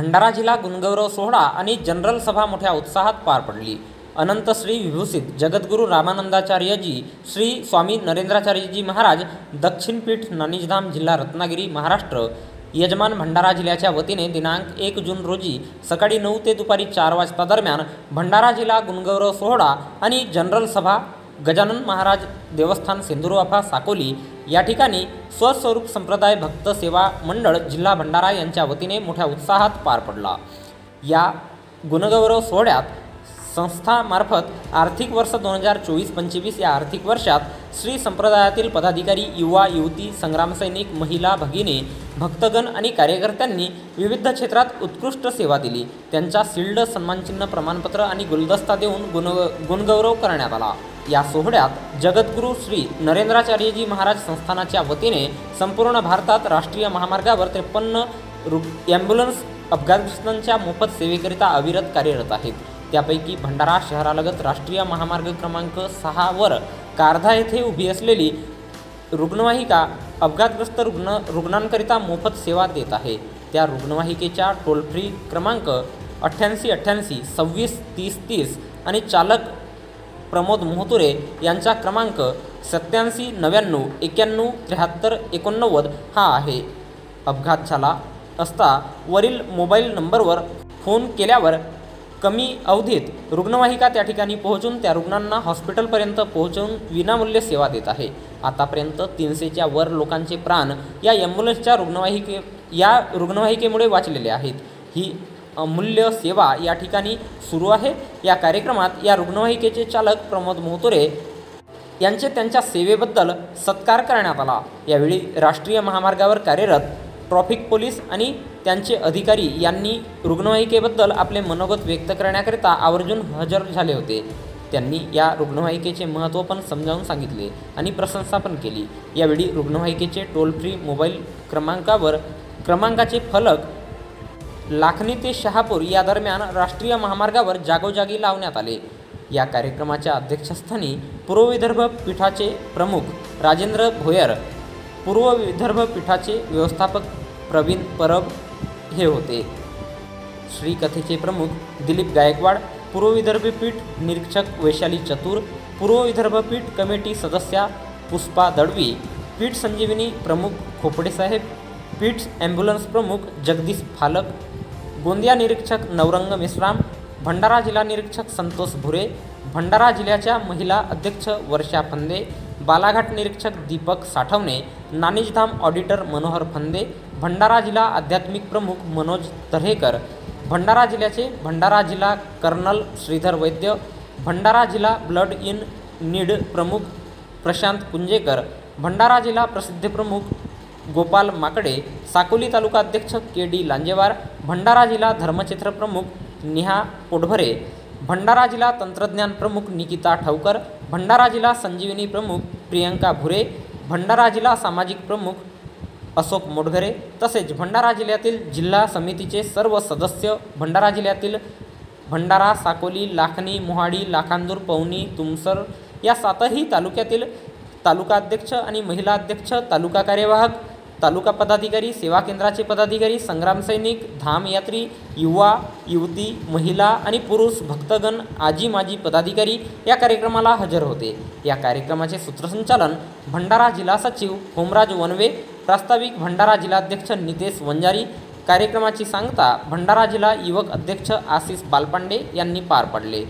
भंडारा जिल्हा गुणगौरव सोहळा आणि जनरल सभा मोठ्या उत्साहात पार पडली। अनंत श्री विभूषित जगद्गुरू रामानंदाचार्यजी श्री स्वामी नरेंद्राचार्यजी महाराज दक्षिण पीठ नानिजधाम जिल्हा रत्नागिरी महाराष्ट्र यजमान भंडारा जिल्ह्याच्या वतीने दिनांक 1 जून रोजी सकाळी 9 ते दुपारी 4 वाजता दरम्यान भंडारा जिल्हा गुणगौरव सोहळा आणि जनरल सभा गजानन महाराज देवस्थान सेंदुरवाफा साकोली या ठिकाणी स्वस्वरूप संप्रदाय भक्त सेवा मंडळ जिल्हा भंडारा यांच्या वतीने मोठ्या उत्साहात पार पडला। या गुणगौरव सोहळ्यात संस्थामार्फत आर्थिक वर्ष 2024-25 या आर्थिक वर्षात श्री संप्रदायातील पदाधिकारी, युवा युवती, संग्रामसैनिक, महिला भगिनी, भक्तगण आणि कार्यकर्त्यांनी विविध क्षेत्रात उत्कृष्ट सेवा दिली। त्यांच्या शिल्ड, सन्मानचिन्ह, प्रमाणपत्र आणि गुलदस्ता देऊन गुणगौरव करण्यात आला। या सोहळ्यात जगद्गुरू श्री नरेंद्राचार्यजी महाराज संस्थानाच्या वतीने संपूर्ण भारतात राष्ट्रीय महामार्गावर 53 ॲम्ब्युलन्स अपघातग्रस्तांच्या मोफत सेवेकरिता अविरत कार्यरत आहेत। त्यापैकी भंडारा शहरालगत राष्ट्रीय महामार्ग क्रमांक 6 वर कारधा येथे उभी असलेली रुग्णवाहिका अपघातग्रस्त रुग्णांकरिता मोफत सेवा देत आहे। त्या रुग्णवाहिकेच्या टोल फ्री क्रमांक 8888 26 30 30 आणि चालक प्रमोद मोहतुरे यांचा क्रमांक 87 99 91 73 89 हा आहे। अपघात झाला असता वरील मोबाईल नंबरवर फोन केल्यावर कमी अवधीत रुग्णवाहिका त्या ठिकाणी पोहोचून त्या रुग्णांना हॉस्पिटलपर्यंत पोहोचवून विनामूल्य सेवा देत आहे। आतापर्यंत 300च्या वर लोकांचे प्राण या ॲम्ब्युलन्सच्या रुग्णवाहिकेमुळे वाचलेले आहेत। ही अमूल्य सेवा या ठिकाणी सुरू आहे। या कार्यक्रमात या रुग्णवाहिकेचे चालक प्रमोद मोहतुरे यांचे त्यांच्या सेवेबद्दल सत्कार करण्यात आला। यावेळी राष्ट्रीय महामार्गावर कार्यरत ट्रॅफिक पोलीस आणि त्यांचे अधिकारी यांनी रुग्णवाहिकेबद्दल आपले मनोगत व्यक्त करण्याकरिता आवर्जून हजर झाले होते। त्यांनी या रुग्णवाहिकेचे महत्त्व पण समजावून सांगितले आणि प्रशंसा पण केली। यावेळी रुग्णवाहिकेचे टोल फ्री मोबाईल क्रमांकाचे फलक लाखनी ते शहापूर या दरम्यान राष्ट्रीय महामार्गावर जागोजागी लावण्यात आले। या कार्यक्रमाच्या अध्यक्षस्थानी पूर्व विदर्भ पीठाचे प्रमुख राजेंद्र भोयर, पूर्व विदर्भ पीठाचे व्यवस्थापक प्रवीण परब हे होते। श्रीकथेचे प्रमुख दिलीप गायकवाड, पूर्व विदर्भ पीठ निरीक्षक वैशाली चतुर, पूर्व विदर्भ पीठ कमिटी सदस्या पुष्पा दळवी, पीठ संजीवनी प्रमुख खोपडे साहेब, पीठ ॲम्ब्युलन्स प्रमुख जगदीश फालक, गोंदिया निरीक्षक नवरंग मेश्राम, भंडारा जिल्हा निरीक्षक संतोष भुरे, भंडारा जिल्ह्याच्या महिला अध्यक्ष वर्षा फंदे, बालाघाट निरीक्षक दीपक साठवणे, नानिजधाम ऑडिटर मनोहर फंदे, भंडारा जिल्हा आध्यात्मिक प्रमुख मनोज तर्हेकर, भंडारा जिल्ह्याचे भंडारा जिल्हा कर्नल श्रीधर वैद्य, भंडारा जिल्हा ब्लड इन नीड प्रमुख प्रशांत कुंजेकर, भंडारा जिल्हा प्रसिद्धी प्रमुख गोपाल माकडे, साकोली तालुका अध्यक्ष KD लांजेवार, भंडारा जिल्हा धर्मक्षेत्र प्रमुख निहा पोटभरे, भंडारा जिल्हा तंत्रज्ञान प्रमुख निकिता ठावकर, भंडारा जिल्हा संजीवनी प्रमुख प्रियंका भुरे, भंडारा जिल्हा सामाजिक प्रमुख अशोक मोडघरे, तसेच भंडारा जिल्ह्यातील जिल्हा समितीचे सर्व सदस्य, भंडारा जिल्ह्यातील भंडारा, साकोली, लाखनी, मोहाडी, लाखांदूर, पवनी, तुमसर या 7ही तालुक्यातील तालुका अध्यक्ष आणि महिला अध्यक्ष, तालुका कार्यवाहक, तालुका पदाधिकारी, सेवा केंद्राचे पदाधिकारी, संग्रामसैनिक, धामयात्री, युवा युवती, महिला आणि पुरुष भक्तगण, आजी माजी पदाधिकारी या कार्यक्रमाला हजर होते। या कार्यक्रमाचे सूत्रसंचालन भंडारा जिल्हा सचिव होमराज वनवे, प्रास्ताविक भंडारा जिल्हाध्यक्ष नितेश वंजारी, कार्यक्रमाची सांगता भंडारा जिल्हा युवक अध्यक्ष आशिष बालपांडे यांनी पार पडले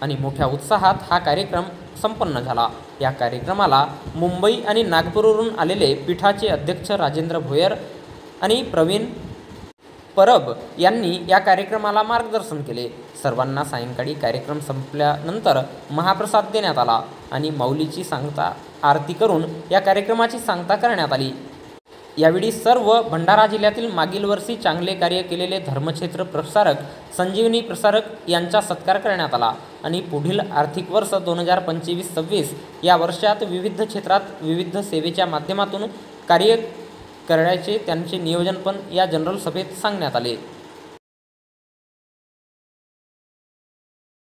आणि मोठ्या उत्साहात हा कार्यक्रम संपन्न झाला। या कार्यक्रमाला मुंबई आणि नागपूरवरून आलेले पीठाचे अध्यक्ष राजेंद्र भोयर आणि प्रवीण परब यांनी या कार्यक्रमाला मार्गदर्शन केले। सर्वांना सायंकाळी कार्यक्रम संपल्यानंतर महाप्रसाद देण्यात आला आणि माऊलीची सांगता आरती करून या कार्यक्रमाची सांगता करण्यात आली। यावेळी सर्व भंडारा जिल्ह्यातील मागील वर्षी चांगले कार्य केलेले धर्मक्षेत्र प्रसारक, संजीवनी प्रसारक यांचा सत्कार करण्यात आला आणि पुढील आर्थिक वर्ष 2025-26 या वर्षात विविध क्षेत्रात विविध सेवेच्या माध्यमातून कार्य करण्याचे त्यांचे नियोजन पण या जनरल सभेत सांगण्यात आले।